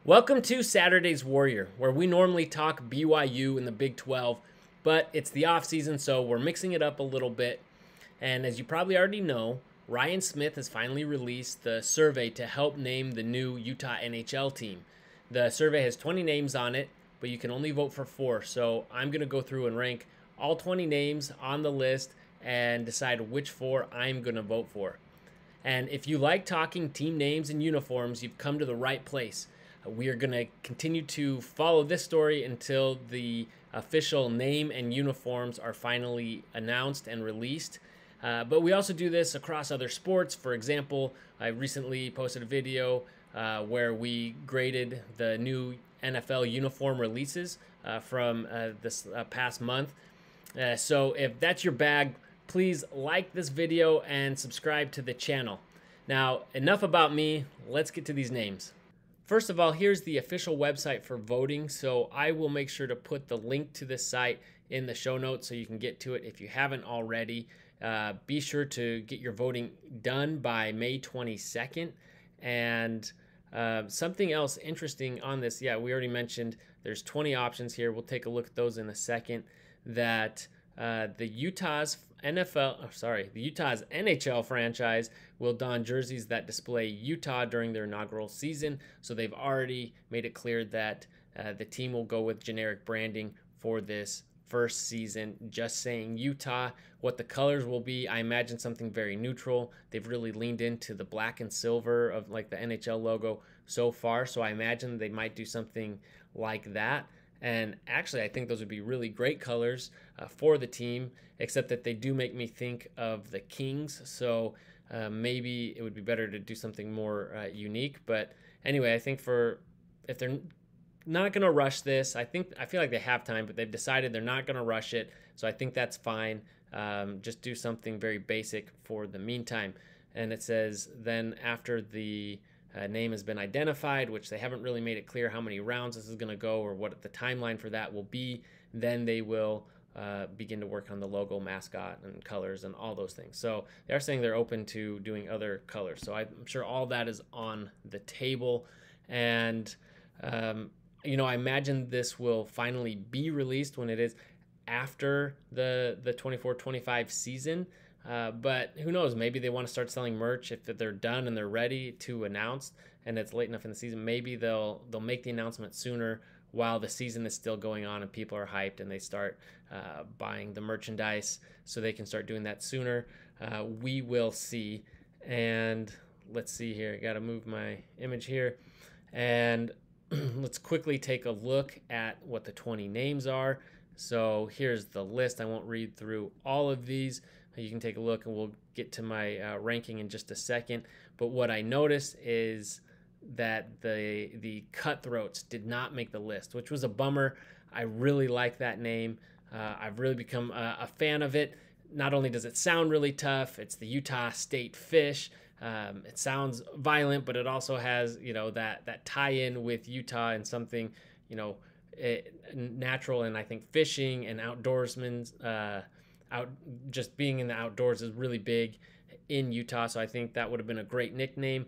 Welcome to Saturday's Warrior, where we normally talk BYU in the Big 12, but it's the off season, so we're mixing it up a little bit. And as you probably already know, Ryan Smith has finally released the survey to help name the new Utah NHL team. The survey has 20 names on it, but you can only vote for 4. So I'm going to go through and rank all 20 names on the list and decide which 4 I'm going to vote for. And if you like talking team names and uniforms, you've come to the right place. We are going to continue to follow this story until the official name and uniforms are finally announced and released. But we also do this across other sports. For example, I recently posted a video where we graded the new NFL uniform releases from this past month. So if that's your bag, please like this video and subscribe to the channel. Now, enough about me. Let's get to these names. First of all, here's the official website for voting. So I will make sure to put the link to this site in the show notes so you can get to it if you haven't already. Be sure to get your voting done by May 22nd. And something else interesting on this, yeah, we already mentioned there's 20 options here. We'll take a look at those in a second. That the Utah's NHL franchise will don jerseys that display Utah during their inaugural season. So they've already made it clear that the team will go with generic branding for this first season, just saying Utah. What the colors will be, I imagine something very neutral. They've really leaned into the black and silver of like the NHL logo so far. So I imagine they might do something like that. And actually, I think those would be really great colors for the team, except that they do make me think of the Kings. So maybe it would be better to do something more unique. But anyway, I think if they're not going to rush this, I feel like they have time, but they've decided they're not going to rush it. So I think that's fine. Just do something very basic for the meantime. And it says then after the name has been identified, which they haven't really made it clear how many rounds this is going to go or what the timeline for that will be, then they will begin to work on the logo, mascot, and colors and all those things. So they are saying they're open to doing other colors. So I'm sure all that is on the table. And, I imagine this will finally be released when it is after the 24-25 season. But who knows? Maybe they want to start selling merch if they're done and they're ready to announce, and it's late enough in the season. Maybe they'll make the announcement sooner while the season is still going on and people are hyped and they start buying the merchandise, so they can start doing that sooner. We will see. And let's see here. I got to move my image here, and let's quickly take a look at what the 20 names are. So here's the list. I won't read through all of these. You can take a look, and we'll get to my ranking in just a second. But what I noticed is that the Cutthroats did not make the list, which was a bummer. I really like that name. I've really become a fan of it. Not only does it sound really tough, it's the Utah State fish. It sounds violent, but it also has that tie-in with Utah and something natural. And I think fishing and outdoorsmen. Just being in the outdoors is really big in Utah, so I think that would have been a great nickname.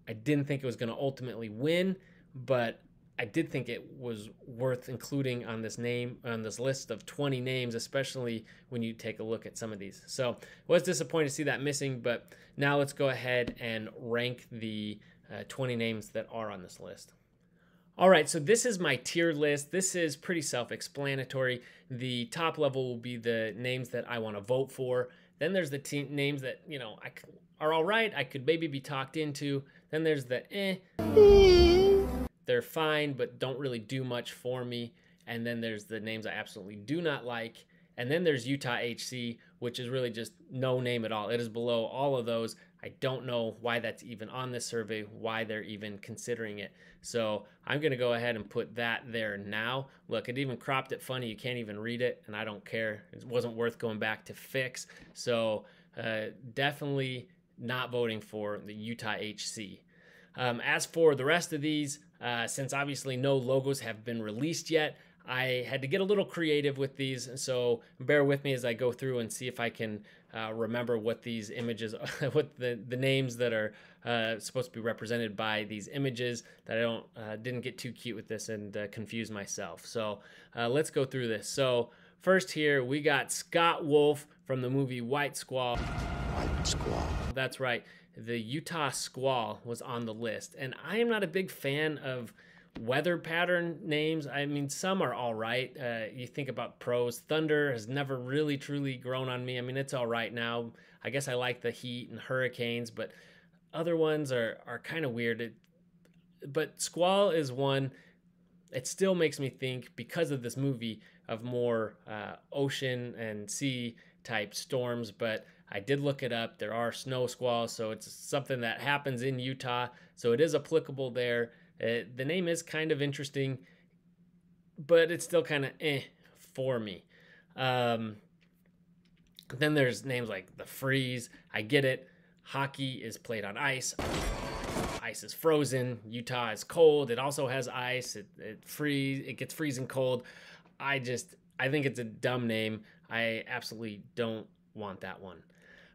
I didn't think it was going to ultimately win, but I did think it was worth including on this list of 20 names, especially when you take a look at some of these. So was disappointed to see that missing, but now let's go ahead and rank the 20 names that are on this list. All right, so this is my tier list. This is pretty self-explanatory. The top level will be the names that I want to vote for. Then there's the names that, are all right. I could maybe be talked into. Then there's the they're fine, but don't really do much for me. And then there's the names I absolutely do not like. And then there's Utah HC, which is really just no name at all. It is below all of those. I don't know why that's even on this survey, why they're even considering it. So I'm going to go ahead and put that there now. Look, it even cropped it funny. You can't even read it, and I don't care. It wasn't worth going back to fix. So definitely not voting for the Utah HC. As for the rest of these, since obviously no logos have been released yet, I had to get a little creative with these, so bear with me as I go through and see if I can remember what these images, what the names that are supposed to be represented by these images, that I don't didn't get too cute with this and confuse myself. So let's go through this. So first here we got Scott Wolf from the movie White Squall. White Squall. That's right. The Utah Squall was on the list, and I am not a big fan of weather pattern names. I mean, some are all right. You think about pros. Thunder has never really truly grown on me. I mean, it's all right now. I guess I like the heat and hurricanes, but other ones are kind of weird. But Squall is one. It still makes me think, because of this movie, of more ocean and sea type storms. But I did look it up. There are snow squalls, so it's something that happens in Utah. So it is applicable there. The name is kind of interesting, but it's still kind of for me. Then there's names like the Freeze. I get it. Hockey is played on ice. Ice is frozen. Utah is cold. It also has ice. It gets freezing cold. I think it's a dumb name. I absolutely don't want that one.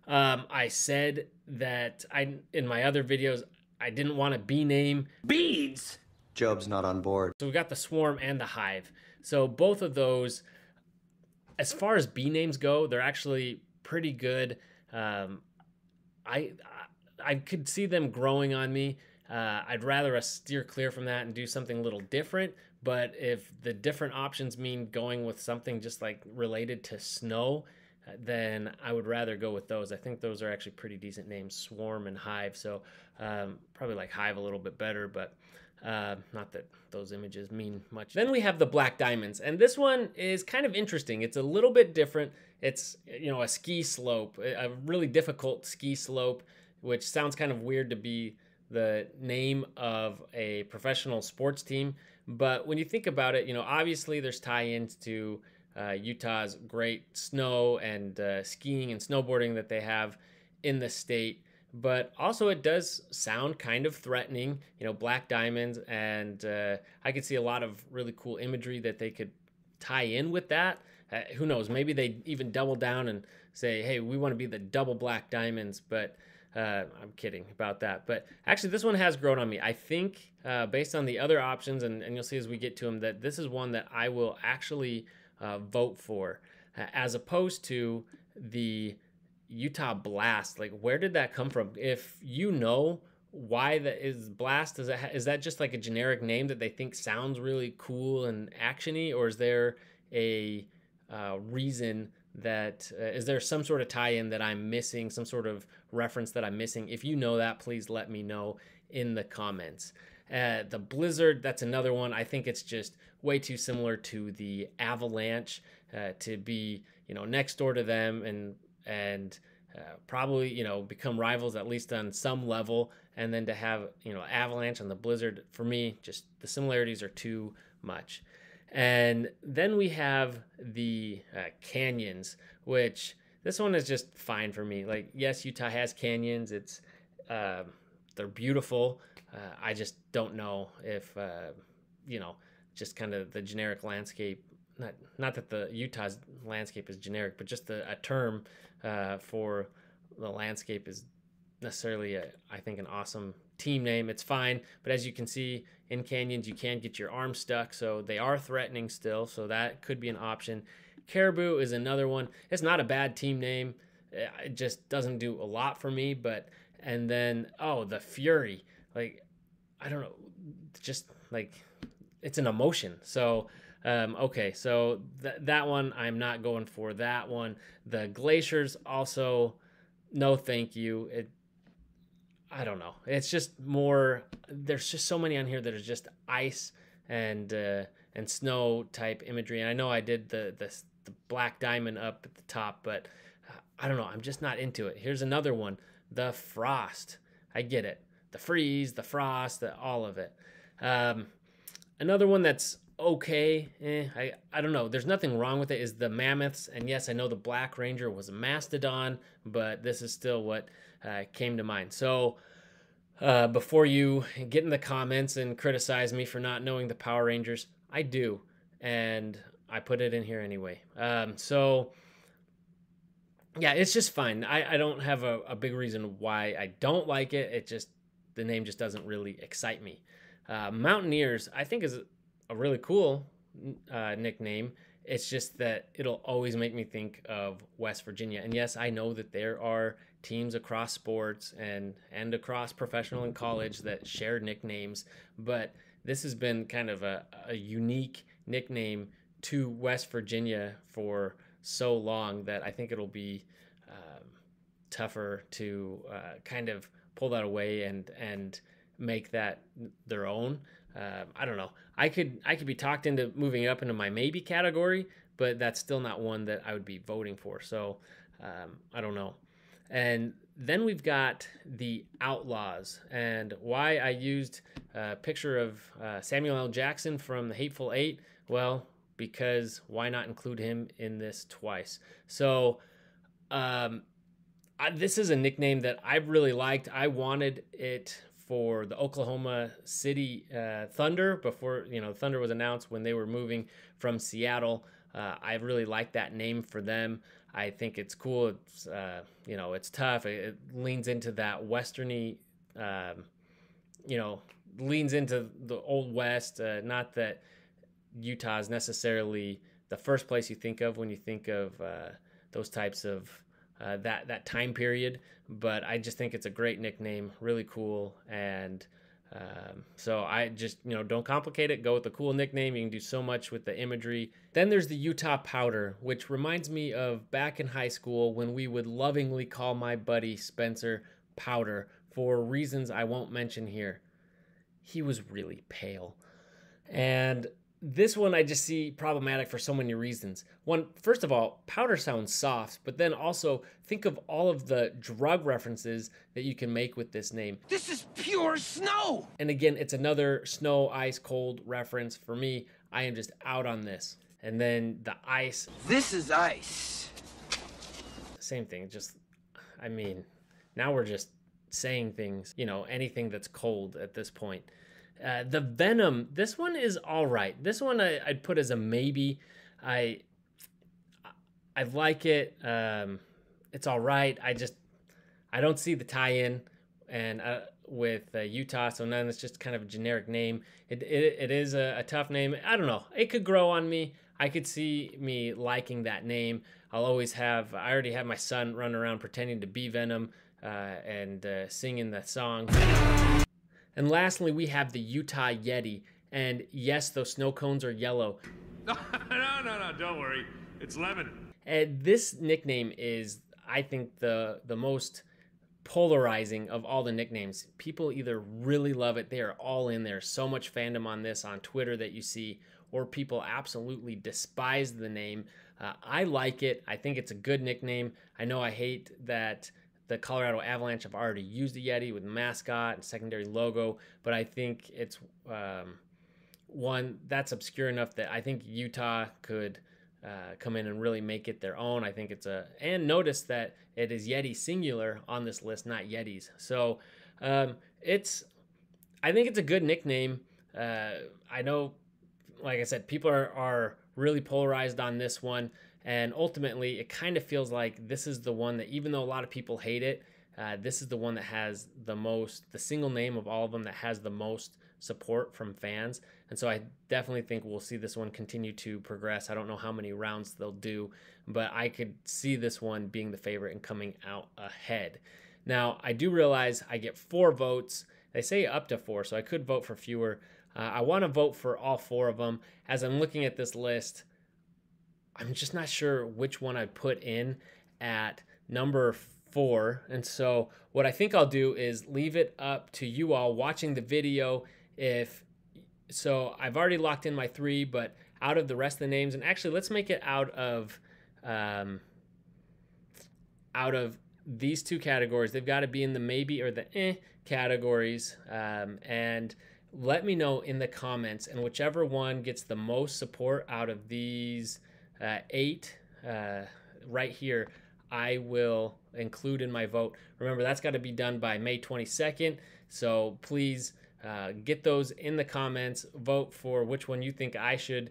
I said that in my other videos, I didn't want a bee name. Beads! Job's not on board. So we got the Swarm and the Hive. So both of those, as far as bee names go, they're actually pretty good. I could see them growing on me. I'd rather steer clear from that and do something a little different. But if the different options mean going with something just like related to snow, then I would rather go with those. I think those are actually pretty decent names, Swarm and Hive. So probably like Hive a little bit better, but not that those images mean much. Then we have the Black Diamonds, and this one is kind of interesting. It's a little bit different. It's, you know, a ski slope, a really difficult ski slope, which sounds kind of weird to be the name of a professional sports team. But when you think about it, you know, obviously there's tie-ins to Utah's great snow and skiing and snowboarding that they have in the state. But also it does sound kind of threatening, you know, Black Diamonds, and I could see a lot of really cool imagery that they could tie in with that. Who knows, maybe they even double down and say, hey, we want to be the double Black Diamonds, but I'm kidding about that. But actually this one has grown on me. I think based on the other options, and you'll see as we get to them, that this is one that I will actually vote for, as opposed to the Utah Blast. Like, where did that come from? If you know why that is Blast, is that just like a generic name that they think sounds really cool and actiony, or is there a reason that is there some sort of tie-in that I'm missing, some sort of reference that I'm missing? If you know that, please let me know in the comments. The Blizzard, that's another one. I think it's just way too similar to the Avalanche to be, you know, next door to them and probably, you know, become rivals at least on some level. And then to have, you know, Avalanche and the Blizzard, for me, just the similarities are too much. And then we have the canyons, which this one is just fine for me. Like, yes, Utah has canyons. It's they're beautiful. I just don't know if you know, just kind of the generic landscape. Not that the Utah's landscape is generic, but just a term for the landscape is necessarily I think an awesome team name. It's fine, but as you can see in canyons, you can get your arms stuck, so they are threatening still, so that could be an option. Caribou is another one. It's not a bad team name. It just doesn't do a lot for me. But and then the Fury, like, I don't know, just like it's an emotion. So okay, so that one I'm not going for. That one. The Glaciers, also no thank you. I don't know. It's just more. There's just so many on here that are just ice and snow type imagery. And I know I did the Black Diamond up at the top, but I don't know. I'm just not into it. Here's another one. The Frost. I get it. The Freeze, the Frost, all of it. Another one that's okay. I don't know. There's nothing wrong with it. Is the Mammoths. And yes, I know the Black Ranger was a mastodon, but this is still what came to mind. So before you get in the comments and criticize me for not knowing the Power Rangers, I do, and I put it in here anyway. So Yeah, it's just fine. I don't have a big reason why I don't like it. It just, the name just doesn't really excite me. Mountaineers, I think, is a really cool nickname. It's just that it'll always make me think of West Virginia. And yes, I know that there are teams across sports and across professional and college that share nicknames, but this has been kind of a unique nickname to West Virginia for so long that I think it'll be tougher to kind of pull that away and make that their own. I don't know. I could be talked into moving up into my maybe category, but that's still not one that I would be voting for. So I don't know. And then we've got the Outlaws, and why I used a picture of Samuel L. Jackson from the Hateful Eight. Well, because why not include him in this twice? So this is a nickname that I've really liked. I wanted it for the Oklahoma City Thunder before, Thunder was announced when they were moving from Seattle. I really like that name for them. I think it's cool. It's it's tough. It leans into that westerny, leans into the old West. Not that Utah is necessarily the first place you think of when you think of those types of that time period, but I just think it's a great nickname, really cool, and so I just don't complicate it. Go with the cool nickname. You can do so much with the imagery. Then there's the Utah Powder, which reminds me of back in high school when we would lovingly call my buddy Spencer Powder for reasons I won't mention here. He was really pale, and this one I just see problematic for so many reasons. One, first of all, powder sounds soft, but then also think of all of the drug references that you can make with this name. This is pure snow! And again, it's another snow, ice, cold reference for me. I am just out on this. And then the ice. This is ice. Same thing, now we're just saying things, anything that's cold at this point. The Venom, this one is all right. This one I'd put as a maybe. I like it. It's all right. I don't see the tie-in and with Utah, so then it's just kind of a generic name. It is a tough name. I don't know. It could grow on me. I could see me liking that name. I already have my son running around pretending to be Venom and singing the song. And lastly, we have the Utah Yeti. And yes, those snow cones are yellow. No, don't worry. It's lemon. And this nickname is, I think, the most polarizing of all the nicknames. People either really love it, they are all in there. So much fandom on this on Twitter that you see, or people absolutely despise the name. I like it. I think it's a good nickname. I know I hate that the Colorado Avalanche have already used the Yeti with mascot and secondary logo, but I think it's one that's obscure enough that I think Utah could come in and really make it their own. I think and notice that it is Yeti singular on this list, not Yetis. So I think it's a good nickname. I know, like I said, people are really polarized on this one. And ultimately, it kind of feels like this is the one that, even though a lot of people hate it, this is the one that has the single name of all of them that has the most support from fans. And so I definitely think we'll see this one continue to progress. I don't know how many rounds they'll do, but I could see this one being the favorite and coming out ahead. Now, I do realize I get 4 votes. They say up to 4, so I could vote for fewer. I want to vote for all 4 of them. As I'm looking at this list, I'm just not sure which one I'd put in at number 4. And so what I think I'll do is leave it up to you all watching the video. So I've already locked in my 3, but out of the rest of the names, and actually let's make it out of these 2 categories. They've got to be in the maybe or the categories. And let me know in the comments, and whichever one gets the most support out of these 8 right here, I will include in my vote. Remember, that's got to be done by May 22nd, so please get those in the comments. Vote for which one you think I should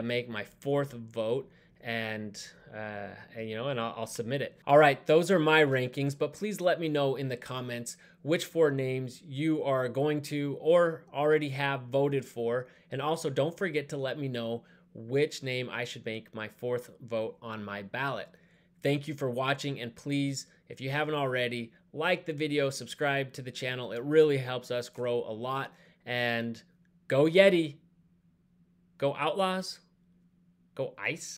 make my 4th vote, and I'll submit it. All right, those are my rankings, but please let me know in the comments which 4 names you are going to or already have voted for. And also don't forget to let me know which name I should make my 4th vote on my ballot. Thank you for watching, and please, if you haven't already, like the video, subscribe to the channel. It really helps us grow a lot. And go Yeti, go Outlaws, go Ice.